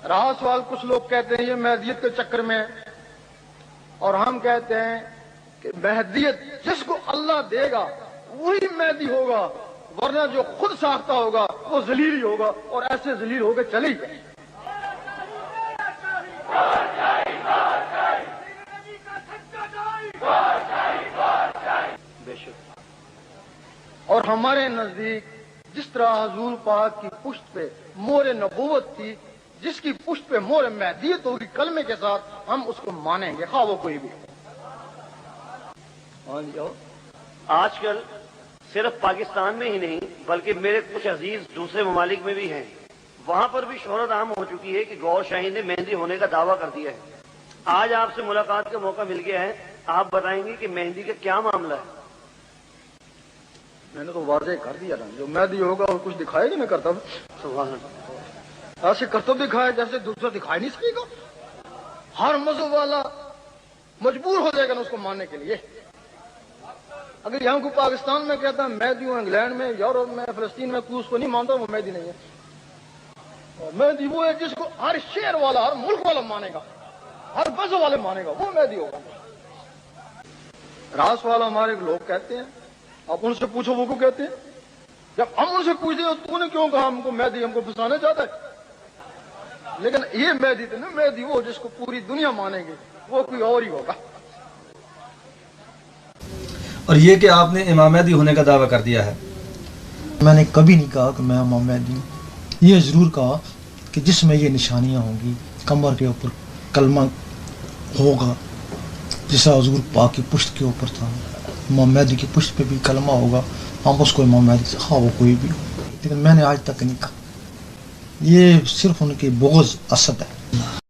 رہا سوال کچھ لوگ کہتے ہیں یہ مہدیت کے چکر میں، اور ہم کہتے ہیں کہ مہدیت جس کو اللہ دے گا وہی مہدی ہوگا، ورنہ جو خود ساختہ ہوگا وہ ذلیل ہی ہوگا، اور ایسے ذلیل ہو کے چلے ہی جائے۔ اور ہمارے نزدیک جس طرح حضور پاک کی پشت پہ مہر نبوت تھی، جس کی پشت پہ مہر مہدیت ہوگی کلمے کے ساتھ، ہم اس کو مانیں گے خواہ وہ کوئی بھی۔ آج کل صرف پاکستان میں ہی نہیں بلکہ میرے کچھ عزیز دوسرے ممالک میں بھی ہیں، وہاں پر بھی شہرت عام ہو چکی ہے کہ گور شاہین نے مہندی ہونے کا دعویٰ کر دیا ہے۔ آج آپ سے ملاقات کا موقع مل گیا ہے، آپ بتائیں گے کہ مہندی کا کیا معاملہ ہے؟ میں نے تو واضح کر دیا نا، جو مہدی ہوگا وہ کچھ دکھائے گا، نہیں کرتا ایسے کرتب دکھائے جیسے دوسرا دکھائی نہیں سکے گا۔ ہر مذہب والا مجبور ہو جائے گا نا اس کو ماننے کے لیے۔ اگر یہاں کو پاکستان میں کہتا ہے مہدی ہوں، انگلینڈ میں، یورپ میں، فلسطین میں، کوئی اس کو نہیں مانتا، وہ مہدی نہیں ہے۔ اور مہدی وہ ہے جس کو ہر شہر والا، ہر ملک والا مانے گا، ہر مذہب والے مانے گا، وہ مہدی ہوگا۔ راس والا ہمارے لوگ کہتے ہیں، آپ ان سے پوچھو وہ کو کہتے ہیں۔ جب ہم ان سے پوچھتے ہیں تو نے کیوں کہا ہم کو مہدی، ہم کو پھنسانا چاہتا ہے؟ لیکن یہ مہدی تو نہیں، مہدی وہ جس کو پوری دنیا مانے گی، وہ کوئی اور ہی ہوگا۔ اور یہ کہ آپ نے امام مہدی ہونے کا دعویٰ کر دیا ہے۔ میں نے کبھی نہیں کہا کہ میں امام مہدی ہوں، یہ ضرور کہا کہ جس میں یہ نشانیاں ہوں گی، کمر کے اوپر کلمہ ہوگا جیسا حضور پاک کی پشت کے اوپر تھا، امام مہدی کی پشت پہ بھی کلمہ ہوگا، ہم اس کو امام مہدی سے خواہ وہ کوئی بھی ہو۔ لیکن میں نے آج تک نہیں کہا، یہ صرف ان کی بغض اسد ہے۔